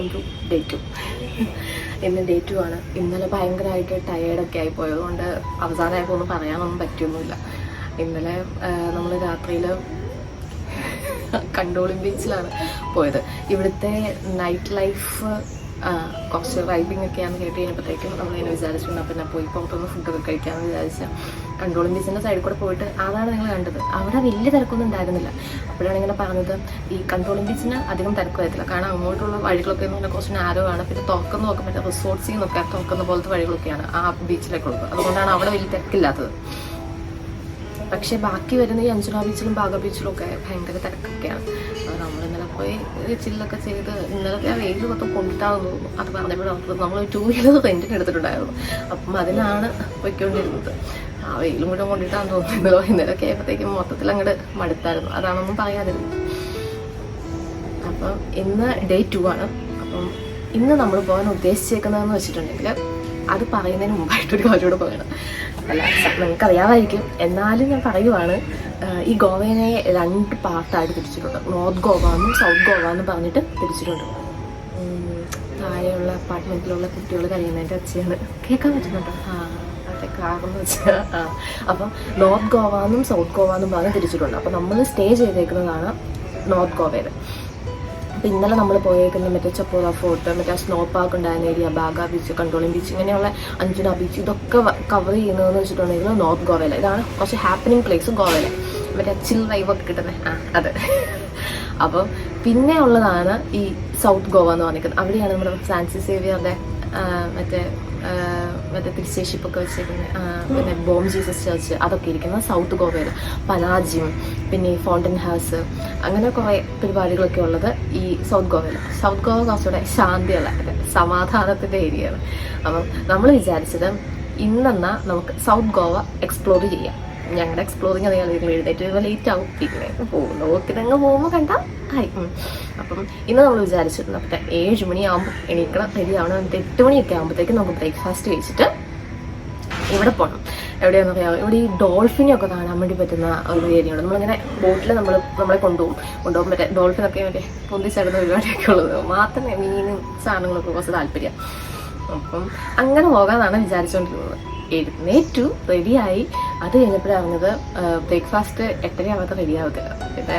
Welcome to day 2. ഇന്ന് day 2 ആണ്. ഇന്നലെ ഭയങ്കരമായിട്ട് ടയേർഡൊക്കെ ആയി പോയതുകൊണ്ട് അവസാനമായപ്പോൾ ഒന്നും പറയാനൊന്നും പറ്റിയൊന്നുമില്ല. ഇന്നലെ നമ്മൾ രാത്രിയിൽ കണ്ടോളിംഗ് ബീച്ചിലാണ് പോയത്. ഇവിടുത്തെ നൈറ്റ് ലൈഫ് കുറച്ച് വൈബിങ് ഒക്കെയാണെന്ന് കേട്ട് കഴിഞ്ഞപ്പോഴത്തേക്കും നമ്മളിങ്ങനെ വിചാരിച്ചിട്ടുണ്ട് പിന്നെ പോയി പുറത്തൊന്ന് ഫുഡൊക്കെ കഴിക്കാമെന്ന് വിചാരിച്ചാൽ കണ്ടോളിംഗ് ബീച്ചിൻ്റെ സൈഡിൽ കൂടെ പോയിട്ട് അതാണ് നിങ്ങൾ കണ്ടത്. അവിടെ വലിയ തിരക്കൊന്നും ഉണ്ടായിരുന്നില്ല. അപ്പോഴാണ് ഇങ്ങനെ പറഞ്ഞത് ഈ കണ്ടോളിംഗ് ബീച്ചിന് അധികം തിരക്ക് വരത്തില്ല, കാരണം അങ്ങോട്ടുള്ള വഴികളൊക്കെ എന്ന് പറഞ്ഞാൽ കുറച്ച് നാരോ ആണ്. പിന്നെ തുറക്കുന്ന നോക്കാൻ പറ്റുന്ന റിസോർട്ട്സിൽ നിന്നൊക്കെ തുറക്കുന്ന പോലത്തെ വഴികളൊക്കെയാണ് ആ ബീച്ചിലേക്കുള്ളത്. അതുകൊണ്ടാണ് അവിടെ വലിയ തിരക്കില്ലാത്തത്. പക്ഷേ ബാക്കി വരുന്ന ഈ അഞ്ജന ബീച്ചിലും ബാഗ ബീച്ചിലും ഒക്കെ ഭയങ്കര തിരക്കൊക്കെയാണ്. നമ്മളിന്നലെ പോയി ചില്ലൊക്കെ ചെയ്ത് ഇന്നലത്തെ ആ വെയിൽ മൊത്തം കൊണ്ടിട്ടാണെന്ന് തോന്നുന്നു. അത് പറഞ്ഞപ്പോഴാണ് നമ്മൾ 2 വീലർ റെൻറ്റിന് എടുത്തിട്ടുണ്ടായിരുന്നു. അപ്പം അതിനാണ് പോയിക്കൊണ്ടിരുന്നത്. ആ വെയിലും കൂടെ കൊണ്ടിട്ടാന്ന് തോന്നുന്നല്ലോ. ഇന്നലൊക്കെ ആയപ്പോഴത്തേക്കും മൊത്തത്തിൽ അങ്ങോട്ട് മടുത്തായിരുന്നു. അതാണൊന്നും പറയാതിരുന്നത്. അപ്പം ഇന്ന് ഡേ 2 ആണ്. അപ്പം ഇന്ന് നമ്മൾ പോകാൻ ഉദ്ദേശിച്ചേക്കുന്നതെന്ന് വെച്ചിട്ടുണ്ടെങ്കിൽ അത് പറയുന്നതിന് മുമ്പായിട്ടൊരു കാര്യം കൂടെ പറയണം. അല്ല, നിങ്ങൾക്കറിയാമായിരിക്കും, എന്നാലും ഞാൻ പറയുവാണ്. ഈ ഗോവനെ 2 പാർട്ടായിട്ട് തിരിച്ചിട്ടുണ്ട്. നോർത്ത് ഗോവ എന്നും സൗത്ത് ഗോവ എന്നും പറഞ്ഞിട്ട് തിരിച്ചിട്ടുണ്ട്. താഴെയുള്ള അപ്പാർട്ട്മെൻറ്റിലുള്ള കുട്ടികൾ കഴിയുന്നതിൻ്റെ ഒച്ചയാണ് കേൾക്കാൻ പറ്റുന്നുണ്ടോ? അതെ, കാറെന്ന് വെച്ചാൽ അപ്പം നോർത്ത് ഗോവ എന്നും സൗത്ത് ഗോവ എന്നും പറഞ്ഞ് തിരിച്ചിട്ടുണ്ട്. അപ്പം നമ്മൾ സ്റ്റേ ചെയ്തേക്കുന്നതാണ് നോർത്ത് ഗോവയിൽ. അപ്പം ഇന്നലെ നമ്മൾ പോയേക്കുന്നത് മറ്റേ ചപ്പോള ഫോർട്ട്, മറ്റേ സ്നോ പാർക്ക് ഉണ്ടായിരുന്ന ഏരിയ, ബാഗ ബീച്ച്, കണ്ടോളിംഗ് ബീച്ച്, ഇങ്ങനെയുള്ള അഞ്ജന ബീച്ച്, ഇതൊക്കെ കവർ ചെയ്യുന്നതെന്ന് വെച്ചിട്ടുണ്ടെങ്കിൽ നോർത്ത് ഗോവയിൽ. ഇതാണ് കുറച്ച് ഹാപ്പനിങ് പ്ലേസ് ഗോവയിൽ, മറ്റേ ചിൽ വൈബൊക്കെ കിട്ടുന്നത് അത്. അപ്പം പിന്നെ ഉള്ളതാണ് ഈ സൗത്ത് ഗോവ എന്ന് പറഞ്ഞിരിക്കുന്നത്. അവിടെയാണ് നമ്മുടെ ഫ്രാൻസിസ് സേവിയറിൻ്റെ മറ്റേ തിരുശേഷിപ്പൊക്കെ വെച്ചേക്കുന്നത്, പിന്നെ ബോം ജീസസ് ചർച്ച്, അതൊക്കെ ഇരിക്കുന്നത് സൗത്ത് ഗോവയിൽ. പനാജിയും പിന്നെ ഈ ഫൗണ്ടൻ ഹൗസ്, അങ്ങനെ കുറേ പരിപാടികളൊക്കെ ഉള്ളത് ഈ സൗത്ത് ഗോവയിൽ. സൗത്ത് ഗോവ കുറച്ചുകൂടെ ശാന്തിയുള്ള സമാധാനത്തിൻ്റെ ഏരിയയാണ്. അപ്പം നമ്മൾ വിചാരിച്ചത് ഇന്നെന്നാ നമുക്ക് സൗത്ത് ഗോവ എക്സ്പ്ലോർ ചെയ്യാം. ഞങ്ങളുടെ എക്സ്പ്ലോറിങ് അറിയാതെ എഴുന്നേറ്റ് ലേറ്റ് ആവും, പിന്നെ നോക്കിനങ്ങ് പോകുമ്പോൾ കണ്ടാൽ ആയി. അപ്പം ഇന്ന് നമ്മൾ വിചാരിച്ചിട്ടുണ്ട് അപ്പം 7 മണിയാകുമ്പോൾ എണീക്കണം, റെഡി ആവണം. എന്നിട്ട് 8 മണിയൊക്കെ ആകുമ്പോഴത്തേക്കും നമുക്ക് ബ്രേക്ക്ഫാസ്റ്റ് കഴിച്ചിട്ട് ഇവിടെ പോകണം. എവിടെയാണെന്ന് പറയാം, ഇവിടെ ഈ ഡോൾഫിനൊക്കെ കാണാൻ വേണ്ടി പറ്റുന്ന ഒരു ഏരിയയാണ്. നമ്മളിങ്ങനെ ബോട്ടിൽ നമ്മളെ കൊണ്ടുപോകും. മറ്റേ ഡോൾഫിനൊക്കെ മറ്റേ പൊന്തിച്ചടുന്ന പരിപാടിയൊക്കെ ഉള്ളത് മാത്രമേ മീനും സാധനങ്ങളൊക്കെ കുറച്ച് താല്പര്യം. അപ്പം അങ്ങനെ പോകാമെന്നാണ് വിചാരിച്ചുകൊണ്ടിരുന്നത്. എഴുന്നേറ്റു, റെഡിയായി. അത് കഴിഞ്ഞപ്പോഴറിഞ്ഞത് ബ്രേക്ക്ഫാസ്റ്റ് 8:30 ആവാത്ത റെഡി ആവത്തില്ല. പിന്നെ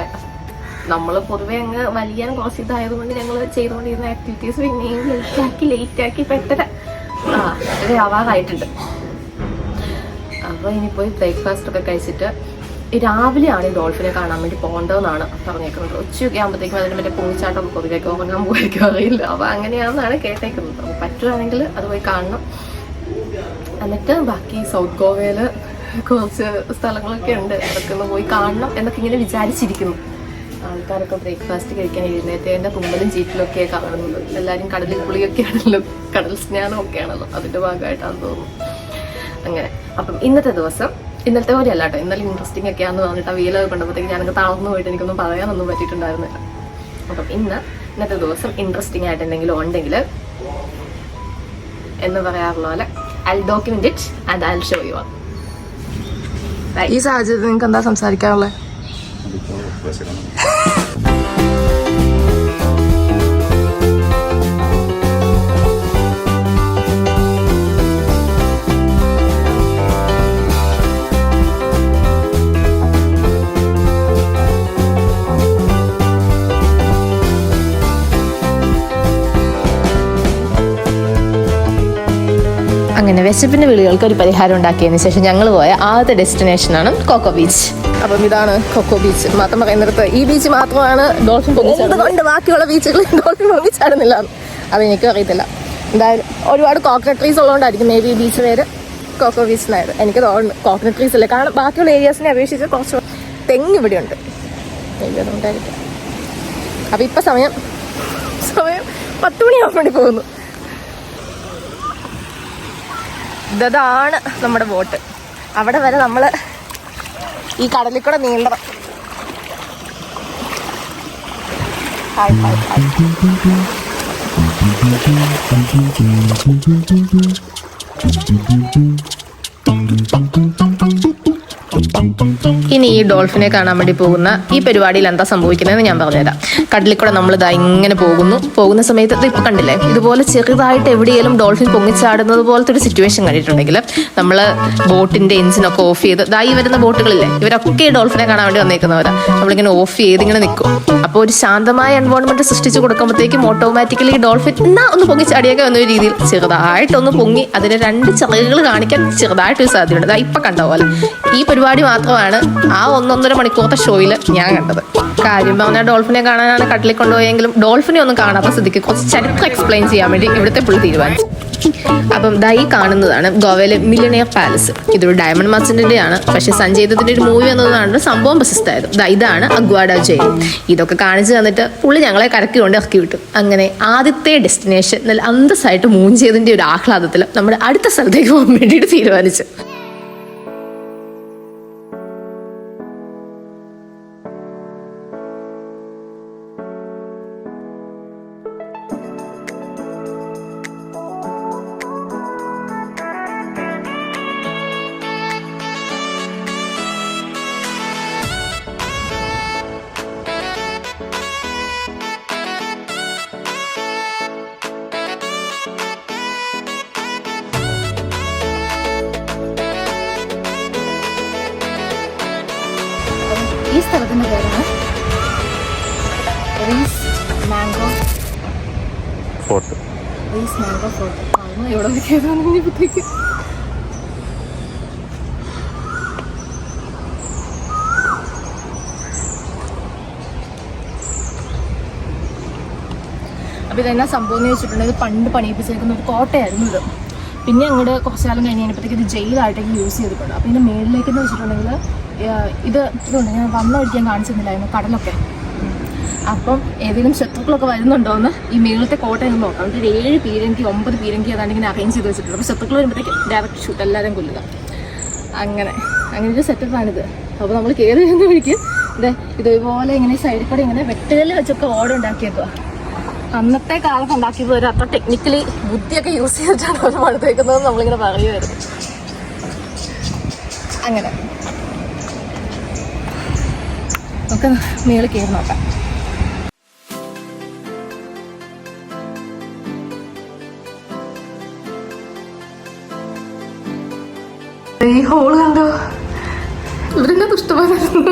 നമ്മൾ പൊതുവെ അങ്ങ് വലിയ കുറച്ച് ഇതായതുകൊണ്ട് ഞങ്ങൾ ചെയ്തുകൊണ്ടിരുന്ന ആക്ടിവിറ്റീസ് പിന്നെയും ലേറ്റാക്കി ഇപ്പം 8:30 ആവാറായിട്ടുണ്ട്. അപ്പോൾ ഇനി പോയി ബ്രേക്ക്ഫാസ്റ്റ് ഒക്കെ കഴിച്ചിട്ട് രാവിലെയാണ് ഈ ഡോൾഫിനെ കാണാൻ വേണ്ടി പോകേണ്ടതെന്നാണ് പറഞ്ഞേക്കുന്നത്. ഉച്ചയൊക്കെ ആകുമ്പോഴത്തേക്കും അതിന് മറ്റേ പൂച്ചാട്ടം പൊതുവെയൊക്കെ ഉറങ്ങാൻ പോയിരിക്കും, അറിയില്ല. അപ്പോൾ അങ്ങനെയാണെന്നാണ് കേട്ടേക്കുന്നത്. അപ്പോൾ പറ്റുവാണെങ്കിൽ അത് പോയി കാണണം. എന്നിട്ട് ബാക്കി സൗത്ത് ഗോവയിൽ കുറച്ച് സ്ഥലങ്ങളൊക്കെ ഉണ്ട്, അതൊക്കെ ഒന്ന് പോയി കാണണം എന്നൊക്കെ ഇങ്ങനെ വിചാരിച്ചിരിക്കുന്നു. ആൾക്കാരൊക്കെ ബ്രേക്ക്ഫാസ്റ്റ് കഴിക്കാൻ എഴുന്നേറ്റതിൻ്റെ തുമ്പലും ചീറ്റിലൊക്കെ കാണുന്നത്. എല്ലാവരും കടലിൽ കുളിയൊക്കെ ആണല്ലോ, കടൽ സ്നാനമൊക്കെ ആണല്ലോ, അതിൻ്റെ ഭാഗമായിട്ടാണെന്ന് തോന്നുന്നു. അങ്ങനെ അപ്പം ഇന്നത്തെ ദിവസം ഇന്നലത്തെ പോലെ അല്ല കേട്ടോ. ഇന്നലെ ഇൻട്രസ്റ്റിംഗ് ഒക്കെയാണെന്ന് പറഞ്ഞിട്ട് ആ വീലൊക്കെ കണ്ടപ്പോഴത്തേക്ക് ഞാനൊക്കെ തളർന്നു പോയിട്ട് എനിക്കൊന്നും പറയാനൊന്നും പറ്റിയിട്ടുണ്ടായിരുന്നില്ല. അപ്പം ഇന്നത്തെ ദിവസം ഇൻട്രസ്റ്റിംഗ് ആയിട്ട് എന്തെങ്കിലും ഉണ്ടെങ്കിൽ എന്ന് പറയാറുള്ള പോലെ I'll document it and I'll show you all. ഈ സാഹചര്യത്തിൽ നിങ്ങൾക്ക് എന്താ സംസാരിക്കാറുള്ളത്? അങ്ങനെ വിശപ്പിൻ്റെ വിളികൾക്ക് ഒരു പരിഹാരം ഉണ്ടാക്കിയതിന് ശേഷം ഞങ്ങൾ പോയ ആദ്യത്തെ ഡെസ്റ്റിനേഷനാണ് കൊക്കോ ബീച്ച്. അപ്പം ഇതാണ് കൊക്കോ ബീച്ച്. മാത്രം പറയുന്നിടത്ത് ഈ ബീച്ച് മാത്രമാണ് ഡോൾഫിൻ പൊങ്ങിച്ചാടുന്നത്, ബാക്കിയുള്ള ബീച്ചുകൾ ഡോൾഫിൻ പൊങ്ങിച്ചാടുന്നില്ല. അതെനിക്കും അറിയത്തില്ല. എന്തായാലും ഒരുപാട് കോക്കനട്ട് ട്രീസ് ഉള്ളതുകൊണ്ടായിരിക്കും മേ ബി ബീച്ച് പേര് കൊക്കോ ബീച്ച് എന്നായത്. എനിക്ക് തോന്നുന്നു കോക്കനട്ട് ട്രീസ് അല്ലേ, കാരണം ബാക്കിയുള്ള ഏരിയാസിനെ അപേക്ഷിച്ച് കുറച്ച് തെങ്ങ് ഇവിടെയുണ്ട്, അതുകൊണ്ടായിരിക്കും. അപ്പം ഇപ്പം സമയം 10 മണിയാവാൻ വേണ്ടി പോകുന്നു. ഇതാണ് നമ്മുടെ ബോട്ട്. അവിടെ വരെ നമ്മൾ ഈ കടലിൽ കൂടെ നീന്തണം. ഇനി ഈ ഡോൾഫിനെ കാണാൻ വേണ്ടി പോകുന്ന ഈ പരിപാടിയിൽ എന്താ സംഭവിക്കുന്നതെന്ന് ഞാൻ പറഞ്ഞുതരാം. കടലിൽ കൂടെ നമ്മൾ ഇതാ ഇങ്ങനെ പോകുന്ന സമയത്ത് ഇപ്പൊ കണ്ടില്ലേ, ഇതുപോലെ ചെറുതായിട്ട് എവിടെയെങ്കിലും ഡോൾഫിൻ പൊങ്ങിച്ചാടുന്നത് പോലത്തെ ഒരു സിറ്റുവേഷൻ കണ്ടിട്ടുണ്ടെങ്കിൽ നമ്മൾ ബോട്ടിന്റെ എഞ്ചിനൊക്കെ ഓഫ് ചെയ്ത് ഈ വരുന്ന ബോട്ടുകളില്ലേ, ഇവരൊക്കെ ഡോൾഫിനെ കാണാൻ വേണ്ടി വന്നേക്കുന്നവരാ. നമ്മളിങ്ങനെ ഓഫ് ചെയ്ത് ഇങ്ങനെ നിൽക്കും. അപ്പോൾ ഒരു ശാന്തമായ എൻവയോൺമെന്റ് സൃഷ്ടിച്ചു കൊടുക്കുമ്പോഴത്തേക്കും ഓട്ടോമാറ്റിക്കലി ഡോൾഫിൻ ഒന്ന് പൊങ്ങിച്ചാടിയൊക്കെ വന്ന ഒരു രീതിയിൽ ചെറുതായിട്ടൊന്ന് പൊങ്ങി അതിന് 2 ചിറകുകൾ കാണിക്കാൻ ചെറുതായിട്ടൊരു സാധ്യതയുണ്ട്. ഇപ്പൊ കണ്ട പോലെ ഈ പരിപാടി മാത്രമാണ് ആ 1-1.5 മണിക്കൂറത്തെ ഷോയിൽ ഞാൻ കണ്ടത്. കാര്യം പറഞ്ഞാൽ ഡോൾഫിനെ കാണാനാണ് കടലിൽ കൊണ്ടുപോയെങ്കിലും ഡോൾഫിനെ ഒന്നും കാണാത്ത സ്ഥിതിക്ക് കുറച്ച് ചരിത്രം എക്സ്പ്ലെയിൻ ചെയ്യാൻ വേണ്ടി ഇവിടുത്തെ പുള്ളി തീരുമാനിച്ചു. അപ്പം ഈ കാണുന്നതാണ് ഗോവയിലെ മില്യണിയർ പാലസ്. ഇതൊരു ഡയമണ്ട് മർച്ചന്റിന്റെ ആണ്. പക്ഷെ സഞ്ജയ് ദത്തിന്റെ ഒരു മൂവി എന്നതാണ് സംഭവം പ്രശസ്തമായത്. ഇതാണ് അഗ്വാഡ ജയിൽ. ഇതൊക്കെ കാണിച്ചു തന്നിട്ട് പുള്ളി ഞങ്ങളെ കരക്കി കൊണ്ട് ഇറക്കി വിട്ടു. അങ്ങനെ ആദ്യത്തെ ഡെസ്റ്റിനേഷൻ നല്ല അന്തസ്സായിട്ട് മൂഞ്ചിയതിന്റെ ഒരു ആഹ്ലാദത്തിൽ നമ്മുടെ അടുത്ത സ്ഥലത്തേക്ക് പോകാൻ വേണ്ടിയിട്ട് തീരുമാനിച്ചു. ഈ സ്ഥലത്തിന്റെ പേരാണ് റീസ് മാംഗോ ഫോർട്ട്. എവിടെ നോക്കിയപ്പോഴത്തേക്ക് അപ്പോൾ ഇതെന്നാ സംഭവം എന്ന് വെച്ചിട്ടുണ്ടെങ്കിൽ പണ്ട് പണിയിപ്പിച്ചേക്കുന്ന ഒരു കോട്ടയായിരുന്നു ഇത്. പിന്നെ അങ്ങോട്ട് കുറച്ച് കാലം കഴിഞ്ഞപ്പോഴത്തേക്ക് ഇത് ജയിലായിട്ടൊക്കെ യൂസ് ചെയ്തിട്ടുണ്ട്. അപ്പോൾ ഇതിൻ്റെ മേളിലേക്കെന്ന് വെച്ചിട്ടുണ്ടെങ്കിൽ ഇതുണ്ട്, ഞാൻ വന്ന വഴിക്ക് ഞാൻ കാണിച്ചിരുന്നില്ലായിരുന്നു കടലൊക്കെ. അപ്പം ഏതെങ്കിലും ശത്രുക്കളൊക്കെ വരുന്നുണ്ടോയെന്ന് ഈ മേളത്തെ കോട്ടയിൽ നിന്ന് നോക്കാം. ഒരു 7 പീരങ്കി 9 പീരങ്കി അതാണ് ഇങ്ങനെ അറേഞ്ച് ചെയ്ത് വെച്ചിട്ടുണ്ട്. അപ്പോൾ ശത്രുക്കൾ വരുമ്പോഴത്തേക്ക് ഡയറക്റ്റ് ഷൂട്ട് എല്ലാവരും കൊല്ലുക. അങ്ങനെ ഒരു സെറ്റപ്പാണിത്. അപ്പോൾ നമ്മൾ കയറി വരുന്ന വഴിക്ക് ഇതേപോലെ ഇങ്ങനെ സൈഡിൽ കൂടെ ഇങ്ങനെ വെട്ടുകല്ല് വെച്ചൊക്കെ ഓട് ഉണ്ടാക്കിയേക്കുക. അന്നത്തെ കാലത്ത് ഉണ്ടാക്കിയപ്പോൾ ഒരു അത്ര ടെക്നിക്കലി ബുദ്ധിയൊക്കെ യൂസ് ചെയ്തിട്ടാണ് അവർ പണിതേക്കുന്നത് നമ്മളിങ്ങനെ പറയുമായിരുന്നു. അങ്ങനെ നമുക്ക് മേളിൽ കയറി നോക്കാം. ഈ ഹോള് കണ്ടോ, ഇവരെന്നെ ദുഷ്ടമായിരുന്നു.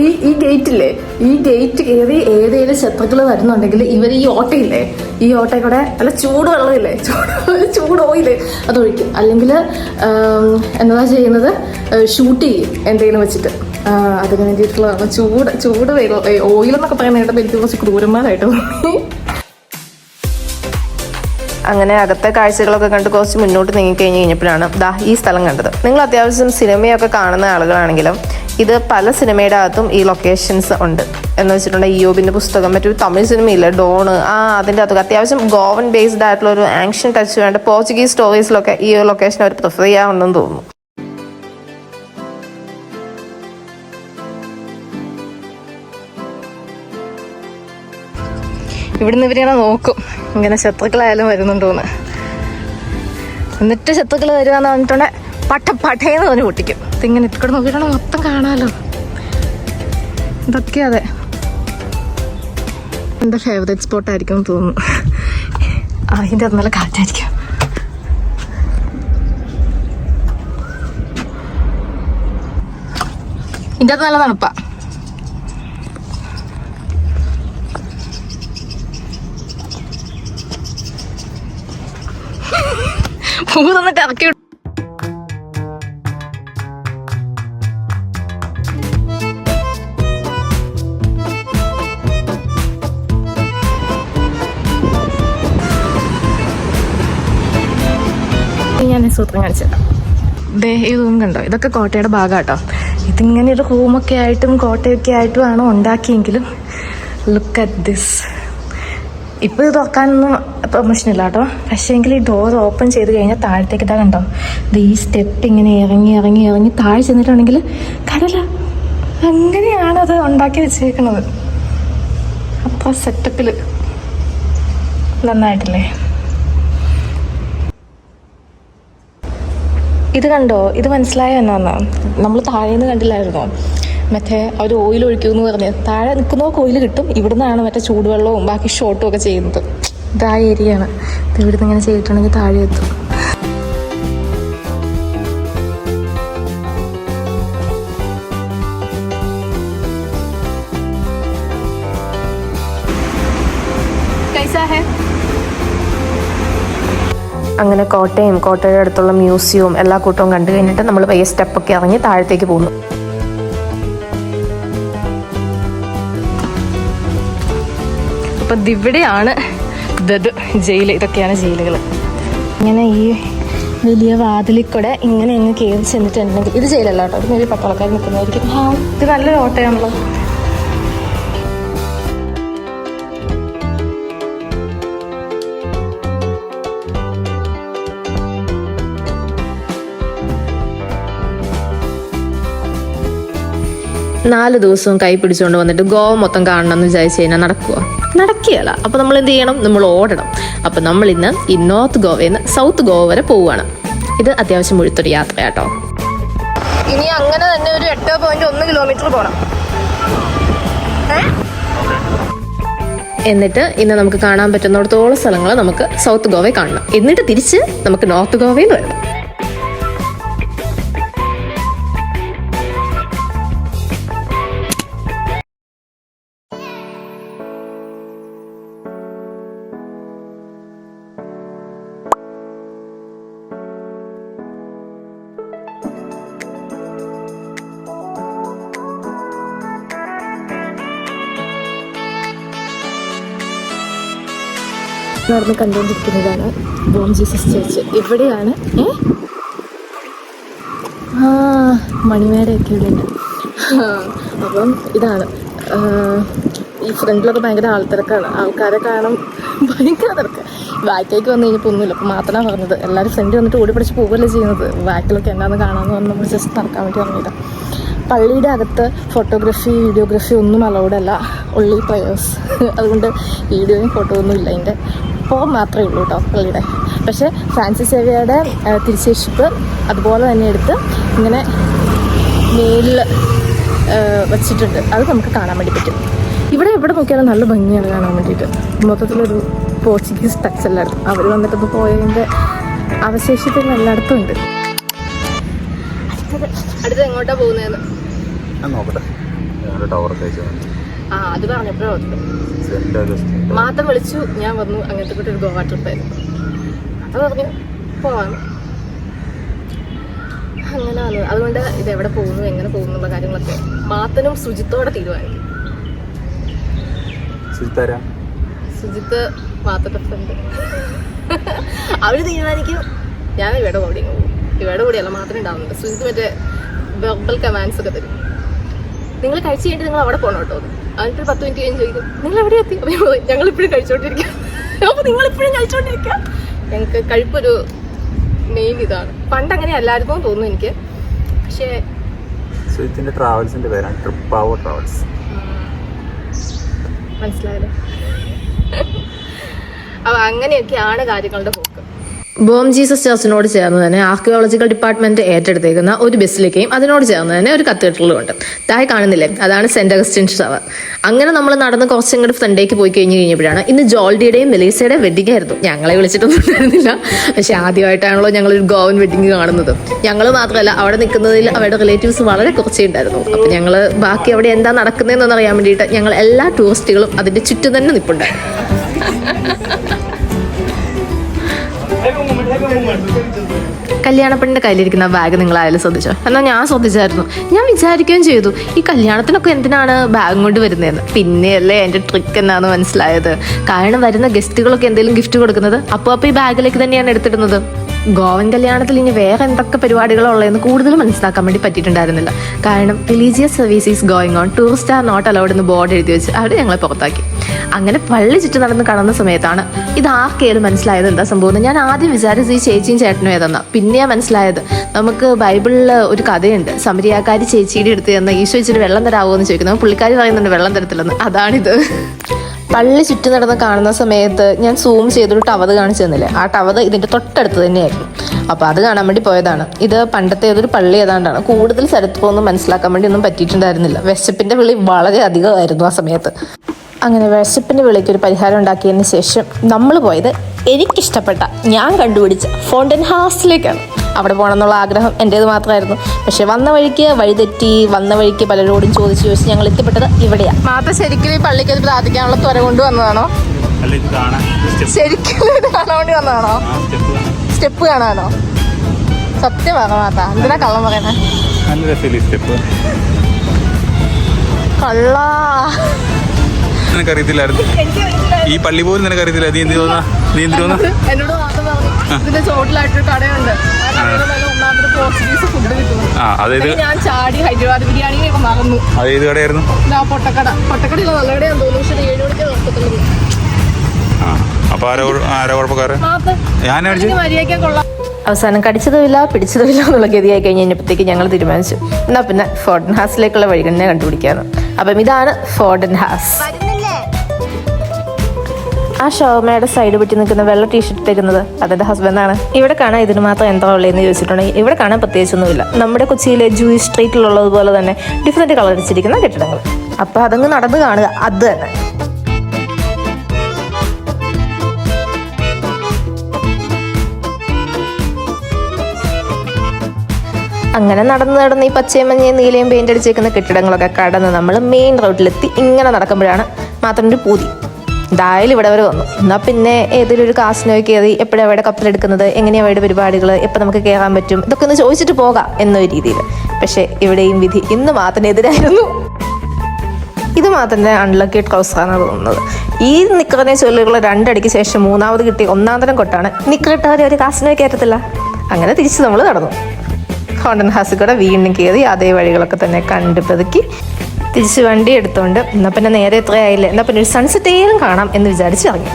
ഈ ഗേറ്റില്ലേ, ഈ ഗേറ്റ് കയറി ഏതെങ്കിലും ശത്രുക്കൾ വരുന്നുണ്ടെങ്കിൽ ഇവർ ഈ ഓട്ടയില്ലേ, ഈ ഓട്ടയിൽ കൂടെ നല്ല ചൂട് വെള്ളമില്ലേ, ചൂട് ഓയില്ലേ അതൊഴിക്കും. അല്ലെങ്കിൽ എന്താ ചെയ്യുന്നത്, ഷൂട്ട് ചെയ്യും എന്തെങ്കിലും വെച്ചിട്ട്. അതിന് വേണ്ടിയിട്ടുള്ള ചൂട് ഓയിലെന്നൊക്കെ പറയുന്ന കേട്ടപ്പോൾ എനിക്ക് കുറച്ച് ക്രൂരന്മാരായിട്ട് തോന്നി. അങ്ങനെ അകത്തെ കാഴ്ചകളൊക്കെ കണ്ട് കുറച്ച് മുന്നോട്ട് നീങ്ങിക്കഴിഞ്ഞ് കഴിഞ്ഞപ്പോഴാണ് ഈ സ്ഥലം കണ്ടത്. നിങ്ങൾ അത്യാവശ്യം സിനിമയൊക്കെ കാണുന്ന ആളുകളാണെങ്കിലും ഇത് പല സിനിമയുടെ അകത്തും ഈ ലൊക്കേഷൻസ് ഉണ്ട്. എന്ന് വെച്ചിട്ടുണ്ടെങ്കിൽ ഇയോബിൻ്റെ പുസ്തകം, മറ്റൊരു തമിഴ് സിനിമയില്ലേ ഡോണ്, അതിൻ്റെ അകത്തൊക്കെ അത്യാവശ്യം ഗോവൻ ബേസ്ഡ് ആയിട്ടുള്ള ഒരു ആക്ഷൻ ടച്ച് വേണ്ട പോർച്ചുഗീസ് സ്റ്റോറീസിലൊക്കെ ഈ ലൊക്കേഷൻ അവർ പ്രിഫർ ചെയ്യാറുണ്ടെന്ന് തോന്നുന്നു. ഇവിടുന്ന് ഇവരിങ്ങനെ നോക്കും ഇങ്ങനെ ശത്രുക്കളായാലും വരുന്നുണ്ടോന്ന്. എന്നിട്ട് ശത്രുക്കൾ വരുവാന്ന് പറഞ്ഞിട്ടുണ്ടെ പട്ടേന്ന് പറഞ്ഞ് പൊട്ടിക്കും. ഇതിങ്ങനെ ഇത്തിക്കൂടെ നോക്കിയിട്ടാണ് മൊത്തം കാണാമല്ലോ. ഇതൊക്കെ അതെ എൻ്റെ ഫേവറേറ്റ് സ്പോട്ടായിരിക്കും തോന്നുന്നു. അതിൻ്റെ അത് നല്ല കാറ്റായിരിക്കും. ഇതിൻ്റെ അത് നല്ല തണുപ്പാ. പൂ തന്നിട്ട് ഇറക്കി ഞാൻ സൂത്രം കാണിച്ചേക്കാം. ഈ റൂം കണ്ടോ, ഇതൊക്കെ കോട്ടയുടെ ഭാഗമാട്ടോ. ഇതിങ്ങനെ ഒരു റൂമൊക്കെ ആയിട്ടും കോട്ടയൊക്കെ ആയിട്ടും ആണോ ഉണ്ടാക്കിയെങ്കിലും ലുക്ക് അറ്റ് ദിസ്. ഇപ്പോൾ ഇത് തുറക്കാനൊന്നും പെർമിഷൻ ഇല്ല കേട്ടോ. പക്ഷേ എങ്കിൽ ഈ ഡോർ ഓപ്പൺ ചെയ്ത് കഴിഞ്ഞാൽ താഴത്തേക്ക് ഇതാ കണ്ടോ, ഇത് ഈ സ്റ്റെപ്പ് ഇങ്ങനെ ഇറങ്ങി താഴെ ചെന്നിട്ടുണ്ടെങ്കിൽ കടല. അങ്ങനെയാണ് അത് ഉണ്ടാക്കി വെച്ചേക്കുന്നത്. അപ്പോൾ സെറ്റപ്പിൽ നന്നായിട്ടില്ലേ. ഇത് കണ്ടോ, ഇത് മനസ്സിലായോ എന്നാന്ന്? നമ്മൾ താഴേന്ന് കണ്ടില്ലായിരുന്നോ മറ്റേ അവർ ഓയിൽ ഒഴിക്കുമെന്ന് പറഞ്ഞ്? താഴെ നിൽക്കുന്നവർക്ക് ഓയിൽ കിട്ടും, ഇവിടുന്നാണ് മറ്റേ ചൂടുവെള്ളവും ബാക്കി ഷോട്ടും ഒക്കെ ചെയ്യുന്നത്. ഇതാ ഏരിയയാണ്. ഇത് ഇവിടുന്ന് ഇങ്ങനെ ചെയ്തിട്ടുണ്ടെങ്കിൽ താഴെ എത്തും. അങ്ങനെ കോട്ടയുടെ അടുത്തുള്ള മ്യൂസിയവും എല്ലാ കൂട്ടവും കണ്ടു കഴിഞ്ഞിട്ട് നമ്മൾ പയ്യെ സ്റ്റെപ്പൊക്കെ ഇറങ്ങി താഴത്തേക്ക് പോകുന്നു. അപ്പം ഇവിടെയാണ് ജയിൽ. ഇതൊക്കെയാണ് ജയിലുകൾ. ഇങ്ങനെ ഈ വലിയ വാതിലിൽ കൂടെ ഇങ്ങനെ അങ്ങ് കയറി ചെന്നിട്ടുണ്ടെങ്കിൽ ഇത് ജയിലല്ല കേട്ടോ, ഇത് വലിയ പട്ടാളക്കാർ നിൽക്കുന്നതായിരിക്കും. ഇത് നല്ലൊരു ഓട്ടയാണല്ലോ. നാല് ദിവസവും കൈ പിടിച്ചുകൊണ്ട് വന്നിട്ട് ഗോവ മൊത്തം കാണണം എന്ന് വിചാരിച്ചു കഴിഞ്ഞാൽ നടക്കുകയല്ല. അപ്പോൾ നമ്മൾ എന്ത് ചെയ്യണം? നമ്മൾ ഓടണം. അപ്പം നമ്മൾ ഇന്ന് ഈ നോർത്ത് ഗോവയിൽ നിന്ന് സൗത്ത് ഗോവ വരെ പോവുകയാണ്. ഇത് അത്യാവശ്യം മുഴുത്തൊരു യാത്രയാട്ടോ. ഇനി അങ്ങനെ തന്നെ ഒരു 8.1 കിലോമീറ്റർ പോകണം. എന്നിട്ട് ഇന്ന് നമുക്ക് കാണാൻ പറ്റുന്നിടത്തോളം സ്ഥലങ്ങൾ നമുക്ക് സൗത്ത് ഗോവയിൽ കാണണം. എന്നിട്ട് തിരിച്ച് നമുക്ക് നോർത്ത് ഗോവയിൽ വരണം. നടന്ന് കണ്ടുകൊണ്ടിരിക്കുന്നതാണ് ബോം ജീസസ് ചർച്ച്. ഇവിടെയാണ് മണിമേടയൊക്കെ ഇവിടെ ഉണ്ട്. അപ്പം ഇതാണ് ഈ ഫ്രണ്ടിലൊക്കെ ഭയങ്കര ആൾത്തിരക്കാണ്. ആൾക്കാരെ കാണാൻ ഭയങ്കര തിരക്ക്. ബാക്കിലേക്ക് വന്നു കഴിഞ്ഞപ്പോൾ ഒന്നുമില്ല. അപ്പം മാത്രമാണ് പറഞ്ഞത് എല്ലാവരും ഫ്രണ്ട് വന്നിട്ട് ഓടി പിടിച്ച് പോവുകയല്ലേ ചെയ്യുന്നത്. ബാക്കിലൊക്കെ എന്നാന്ന് കാണാമെന്ന് പറഞ്ഞ് നമ്മൾ ജസ്റ്റ് നടക്കാൻ വേണ്ടി ഇറങ്ങിയില്ല. പള്ളിയുടെ അകത്ത് ഫോട്ടോഗ്രാഫി വീഡിയോഗ്രാഫി ഒന്നും അലൗഡല്ല, ഒൺലി പ്രേയേഴ്സ്. അതുകൊണ്ട് വീഡിയോയും ഫോട്ടോ ഒന്നും ഇല്ല. അതിൻ്റെ പോകാൻ മാത്രമേ ഉള്ളൂ കേട്ടോ പള്ളിയുടെ. പക്ഷേ ഫ്രാൻസിസ് സേവിയറുടെ തിരുശേഷിപ്പ് അതുപോലെ തന്നെ എടുത്ത് ഇങ്ങനെ മേലിൽ വച്ചിട്ടുണ്ട്. അത് നമുക്ക് കാണാൻ വേണ്ടി പറ്റും. ഇവിടെ എവിടെ നോക്കിയാലും നല്ല ഭംഗിയാണ് കാണാൻ വേണ്ടിയിട്ട്. മൊത്തത്തിലൊരു പോർച്ചുഗീസ് ടച്ച് എല്ലായിടത്തും. അവർ വന്നിട്ടൊന്ന് പോയതിൻ്റെ അവശേഷിപ്പുകൾ എല്ലായിടത്തും ഉണ്ട്. അടുത്തത് എങ്ങോട്ടാണ് പോകുന്നതെന്ന് അത് പറഞ്ഞപ്പോഴും മാത്രം വിളിച്ചു. ഞാൻ വന്നു. അങ്ങനത്തെ കൂട്ടി ഒരു ഗോവ ട്രിപ്പായിരുന്നു. അത് പറഞ്ഞു പോവാണ്. അങ്ങനെ വന്നു. അതുകൊണ്ട് ഇത് എവിടെ പോകുന്നു എങ്ങനെ പോകുന്നു എന്നുള്ള കാര്യങ്ങളൊക്കെ മാത്തനും സുജിത്തോടെ തീരുമാനിക്കും. സുജിത്ത് മാത്തന്റെ ഫ്രണ്ട്. അവര് തീരുമാനിക്കും. ഞാൻ ഇവിടെ കൂടി പോകും. ഇവിടെ കൂടിയല്ല മാത്രമേ ഉണ്ടാവുന്നുണ്ട്. സുജിത്ത് മറ്റേ വെർബൽ കമാൻഡ്സ് ഒക്കെ തരും. നിങ്ങൾ കഴിച്ച് കഴിഞ്ഞിട്ട് നിങ്ങൾ അവിടെ പോകണം കേട്ടോ. അതിനൊരു 10 മിനിറ്റ് കഴിഞ്ഞ് ചോദിക്കും നിങ്ങൾ എവിടെ എത്തി? ഞങ്ങളിപ്പോഴും കഴിച്ചോണ്ടിരിക്കുക. അപ്പോൾ നിങ്ങളിപ്പോഴും കഴിച്ചോണ്ടിരിക്കുക. ഞങ്ങൾക്ക് കഴിപ്പൊരു മെയിൻ ഇതാണ്. പണ്ട് അങ്ങനെ അല്ലായിരുന്നോ തോന്നുന്നു എനിക്ക്. പക്ഷേ ട്രാവൽസിന്റെ പേരാണ് ട്രിപ്പാവോ ട്രാവൽസ്. മനസ്സിലായല്ലോ. അപ്പോൾ അങ്ങനെയൊക്കെയാണ് കാര്യങ്ങളുടെ പോക്ക്. ബോം ജീസസ് ചർച്ചിനോട് ചേർന്ന് തന്നെ ആർക്കിയോളജിക്കൽ ഡിപ്പാർട്ട്മെന്റ് ഏറ്റെടുത്തേക്കുന്ന ഒരു ബസിലിക്കയും അതിനോട് ചേർന്ന് തന്നെ ഒരു കത്തീഡ്രലും ഉണ്ട്. താഴെ കാണുന്നില്ലേ, അതാണ് സെന്റ് അഗസ്റ്റിൻസ് ടവർ. അങ്ങനെ നമ്മൾ നടന്ന് കുറച്ചിങ്ങോട്ട് ഫ്രണ്ടേക്ക് പോയി കഴിഞ്ഞപ്പോഴാണ് ഇന്ന് ജോൾഡിയുടെയും മെലീസയുടെയും വെഡിങ് ആയിരുന്നു. ഞങ്ങളെ വിളിച്ചിട്ടൊന്നും ഉണ്ടായിരുന്നില്ല. പക്ഷെ ആദ്യമായിട്ടാണല്ലോ ഞങ്ങളൊരു ഗോവൻ വെഡിങ് കാണുന്നത്. ഞങ്ങൾ മാത്രമല്ല, അവിടെ നിൽക്കുന്നതിൽ അവരുടെ റിലേറ്റീവ്സ് വളരെ കുറച്ചേ ഉണ്ടായിരുന്നു. അപ്പം ഞങ്ങൾ ബാക്കി അവിടെ എന്താ നടക്കുന്നതെന്ന് അറിയാൻ വേണ്ടിയിട്ട് ഞങ്ങൾ എല്ലാ ടൂറിസ്റ്റുകളും അതിന്റെ ചുറ്റും തന്നെ നിൽപ്പുണ്ടായിരുന്നു. കല്യാണപ്പെണ്ണിന്റെ കയ്യിലിരിക്കുന്ന ബാഗ് നിങ്ങൾ ആയാലും ശ്രദ്ധിച്ചോ? എന്നാൽ ഞാൻ ശ്രദ്ധിച്ചായിരുന്നു. ഞാൻ വിചാരിക്കുകയും ചെയ്തു ഈ കല്യാണത്തിനൊക്കെ എന്തിനാണ് ബാഗ് കൊണ്ട് വരുന്നതെന്ന്. പിന്നെയല്ലേ എൻ്റെ ട്രിക്ക് എന്നാണ് മനസ്സിലായത്. കാരണം വരുന്ന ഗസ്റ്റുകളൊക്കെ എന്തെങ്കിലും ഗിഫ്റ്റ് കൊടുക്കുന്നത് അപ്പോൾ ഈ ബാഗിലേക്ക് തന്നെയാണ് എടുത്തിടുന്നത്. ഗോവൻ കല്യാണത്തിൽ ഇനി വേറെ എന്തൊക്കെ പരിപാടികളുള്ളതെന്ന് കൂടുതൽ മനസ്സിലാക്കാൻ വേണ്ടി പറ്റിയിട്ടുണ്ടായിരുന്നില്ല. കാരണം religious services going on, tourist are not allowed എന്ന് ബോർഡ് എഴുതി വെച്ച് അവർ ഞങ്ങളെ പുറത്താക്കി. അങ്ങനെ പള്ളി ചുറ്റി നടന്ന് കാണുന്ന സമയത്താണ് ഇത് ആർക്കേലും മനസ്സിലായത് എന്താ സംഭവം. ഞാൻ ആദ്യം വിചാരിച്ചത് ഈ ചേച്ചിയും ചേട്ടനും ഏതെന്നാ. പിന്നെയാണ് മനസ്സിലായത് നമുക്ക് ബൈബിളിൽ ഒരു കഥയുണ്ട്. സമരിയാക്കാരി ചേച്ചിയുടെ അടുത്ത് ചെന്ന് ഈശോ ഇച്ചിരി വെള്ളം തരാമോ എന്ന് ചോദിക്കുന്നത്. പുള്ളിക്കാരി പറയുന്നുണ്ട് വെള്ളം തരത്തില്ലെന്ന്. അതാണിത്. പള്ളി ചുറ്റി നടന്ന് കാണുന്ന സമയത്ത് ഞാൻ സൂം ചെയ്തൊരു ടവർ കാണിച്ചു തന്നില്ലേ, ആ ടവർ ഇതിൻ്റെ തൊട്ടടുത്ത് തന്നെയായിരുന്നു. അപ്പോൾ അത് കാണാൻ വേണ്ടി പോയതാണ്. ഇത് പണ്ടത്തെ ഏതൊരു പള്ളി ഏതാണ്ടാണ്. കൂടുതൽ സ്ഥലത്തൊന്നും മനസ്സിലാക്കാൻ വേണ്ടി ഒന്നും പറ്റിയിട്ടുണ്ടായിരുന്നില്ല. വിശപ്പിൻ്റെ വിളി വളരെ അധികമായിരുന്നു ആ സമയത്ത്. അങ്ങനെ വിശപ്പിൻ്റെ വിളിക്ക് ഒരു പരിഹാരം ഉണ്ടാക്കിയതിന് ശേഷം നമ്മൾ പോയത് എനിക്കിഷ്ടപ്പെട്ട ഞാൻ കണ്ടുപിടിച്ച ഫോണ്ടൻ ഹൗസിലേക്കാണ്. അവിടെ പോകണം എന്നുള്ള ആഗ്രഹം എൻ്റേത് മാത്രമായിരുന്നു. പക്ഷെ വന്ന വഴിക്ക് വഴിതെറ്റി, വന്ന വഴിക്ക് പലരോടും ചോദിച്ച് ഞങ്ങൾ എത്തിപ്പെട്ടത് ഇവിടെയാണ്. മാത്രം ശരിക്കും ഈ പള്ളിക്ക് അത് പ്രാർത്ഥിക്കാനുള്ള ത്വര കൊണ്ട് വന്നതാണോ? ശരിക്കും കാണാൻ വേണ്ടി വന്നതാണോ? സ്റ്റെപ്പ് കാണാനോ? സത്യമാണോ മാത്ത? എന്തിനാ കള്ളം പറയണേ? കള്ളാ, നിനക്കറിയത്തില്ലായിരുന്നു ഈ പള്ളി പോലും നിനക്കറിയത്തില്ല. നീ എന്ത് തോന്നാ? എന്നോട് മാത്രം പറഞ്ഞു ഇതിന്റെ ചോട്ടിലായിട്ടൊരു കടയുണ്ട്, ഒന്നാമത്തെ പോർച്ചുഗീസ് ഫുഡ് കിട്ടുന്നു. ഞാൻ ചാടി ഹൈദരാബാദ് ബിരിയാണിയൊക്കെ മറന്നു. അത് ഏത് കടയായിരുന്നു? പൊട്ടക്കടയില്ല, നല്ല കടയാന്ന് തോന്നുന്നു. പക്ഷെ 7 മണിക്ക് നോക്കത്തുള്ളൂ. അപ്പൊ ആരാ കുഴപ്പക്കാരൻ? മര്യാദയ്ക്കാൻ കൊള്ളാം. അവസാനം കടിച്ചതുമില്ല പിടിച്ചതുമില്ല എന്നുള്ള ഗതിയായി കഴിഞ്ഞപ്പോഴത്തേക്ക് ഞങ്ങൾ തീരുമാനിച്ചു എന്നാൽ പിന്നെ ഫോർഡൻ ഹാസിലേക്കുള്ള വഴി തന്നെ കണ്ടുപിടിക്കാന്ന്. അപ്പം ഇതാണ് ഫോർഡൻ ഹാസ്. ആ ഷോമയുടെ സൈഡ് വിട്ടി നിൽക്കുന്ന വെള്ള ടീഷർട്ട് ഇട്ടേക്കുന്നത് അതെൻ്റെ ഹസ്ബൻഡാണ്. ഇവിടെ കാണാൻ ഇതിന് മാത്രം എന്താ ഉള്ളതെന്ന് ചോദിച്ചിട്ടുണ്ടെങ്കിൽ ഇവിടെ കാണാൻ പ്രത്യേകിച്ചൊന്നുമില്ല. നമ്മുടെ കൊച്ചിയിലെ ജൂയിഷ് സ്ട്രീറ്റിലുള്ളതുപോലെ തന്നെ ഡിഫറെൻറ്റ് കളർ അടിച്ചിരിക്കുന്ന കെട്ടിടങ്ങൾ. അപ്പോൾ അതങ്ങ് നടന്ന് കാണുക, അത് തന്നെ. അങ്ങനെ നടന്ന് ഈ പച്ചയും മഞ്ഞയും നീലയും പെയിൻ്റ് അടിച്ചേക്കുന്ന കെട്ടിടങ്ങളൊക്കെ കടന്ന് നമ്മൾ മെയിൻ റോഡിലെത്തി. ഇങ്ങനെ നടക്കുമ്പോഴാണ് മാത്രം ഒരു പൂതി, എന്തായാലും ഇവിടെ വരെ വന്നു. എന്നാൽ പിന്നെ ഏതെങ്കിലും ഒരു കാസിനോയിൽ കയറി എപ്പോഴാണ് അവിടെ കപ്പലെടുക്കുന്നത്, എങ്ങനെയാണ് അവിടെ പരിപാടികൾ, എപ്പോൾ നമുക്ക് കയറാൻ പറ്റും, ഇതൊക്കെ ഒന്ന് ചോദിച്ചിട്ട് പോകാം എന്നൊരു രീതിയിൽ. പക്ഷേ ഇവിടെയും വിധി ഇന്ന് മാത്രത്തിനെതിരായിരുന്നു. ഇത് മാത്രം അൺലക്കി ട്രൗസറാണ് തോന്നുന്നത്. ഈ നിക്കറിനെ ചൊല്ലുകൾ 2 അടിക്ക് ശേഷം 3ാമത് കിട്ടി 1ാം തരം കൊട്ടാണ്. നിക്കറിട്ടവരെ ഒരു കാസിനോയിൽ കയറ്റത്തില്ല. അങ്ങനെ തിരിച്ച് നമ്മൾ നടന്നു. ഫോണ്ടൻ ഹാസിൽ കൂടെ വീണ്ടും കയറി അതേ വഴികളൊക്കെ തന്നെ കണ്ടു പതുക്കി തിരിച്ച് വണ്ടി എടുത്തോണ്ട് എന്നാൽ പിന്നെ നേരെ എത്രയായില്ലേ, എന്നാൽ പിന്നെ ഒരു സൺസെറ്റേലും കാണാം എന്ന് വിചാരിച്ച് ഇറങ്ങി.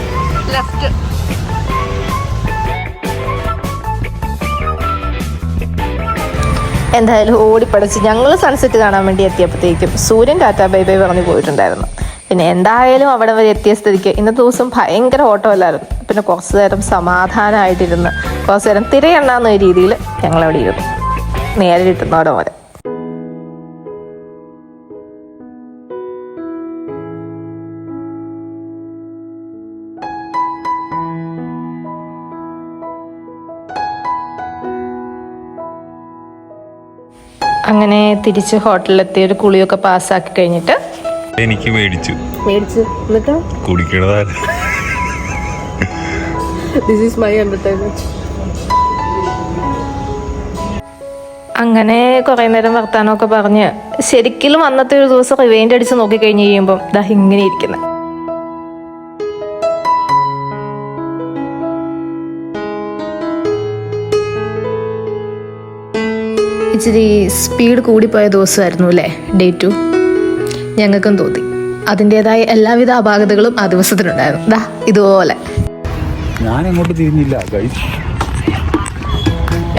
എന്തായാലും ഓടിപ്പടച്ച് ഞങ്ങൾ സൺസെറ്റ് കാണാൻ വേണ്ടി എത്തിയപ്പോഴത്തേക്കും സൂര്യൻ ടാറ്റാ ബൈ ബൈ പറഞ്ഞു പോയിട്ടുണ്ടായിരുന്നു. പിന്നെ എന്തായാലും അവിടെ വരെ എത്തിയ സ്ഥിതിക്ക് ഇന്നത്തെ ദിവസം ഭയങ്കര ഓട്ടമല്ലായിരുന്നു. പിന്നെ കുറച്ച് നേരം സമാധാനമായിട്ടിരുന്ന് കുറച്ച് നേരം തിരയെണ്ണാന്ന രീതിയിൽ ഞങ്ങളവിടെ ഇരുന്നു, നേരെ കിട്ടുന്നവരെ പോലെ. അങ്ങനെ തിരിച്ച് ഹോട്ടലിലെത്തി ഒരു കുളിയൊക്കെ പാസ്സാക്കി കഴിഞ്ഞിട്ട് എനിക്ക് മേടിച്ചു എന്നിട്ട് കുടിക്കണതാണ്. അങ്ങനെ കുറേ നേരം വർത്താനമൊക്കെ പറഞ്ഞ് ശരിക്കും അന്നത്തെ ഒരു ദിവസം റിവൈൻഡ് അടിച്ച് നോക്കിക്കഴിഞ്ഞ് കഴിയുമ്പം ദാ ഇങ്ങനെ ഇരിക്കുന്നത്. ഇച്ചിരി സ്പീഡ് കൂടിപ്പോയ ദിവസമായിരുന്നു അല്ലേ ഡേ 2. ഞങ്ങൾക്കും തോന്നി. അതിൻ്റെതായ എല്ലാവിധ അപാകതകളും ആ ദിവസത്തിനുണ്ടായിരുന്നു. ദാ ഇതുപോലെ ഞാൻ എങ്ങോട്ട് തിരിഞ്ഞില്ല ഗൈസ്.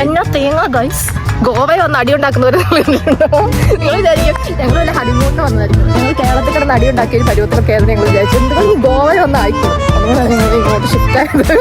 എന്നാ തേങ്ങ ഗൈസ്. ഗോവയിൽ വന്ന് അടി ഉണ്ടാക്കുന്നവർ നിങ്ങൾ വിചാരിക്കും ഞങ്ങൾ വല്ല ഹണിമൂണിന് വന്നതായിരിക്കും. ഞങ്ങൾ കേരളത്തിൽ കിടന്ന് അടി ഉണ്ടാക്കിയ ഒരു പരുവത്തിലൊക്കെ ആയിരുന്നു ഞങ്ങൾ വിചാരിച്ചു. എന്തുകൊണ്ട് ഗോവയിൽ വന്ന് ആയിക്കോളും. അങ്ങനെയാണ് ഞങ്ങൾ ഇങ്ങോട്ട് ഷിഫ്റ്റ് ആയത്.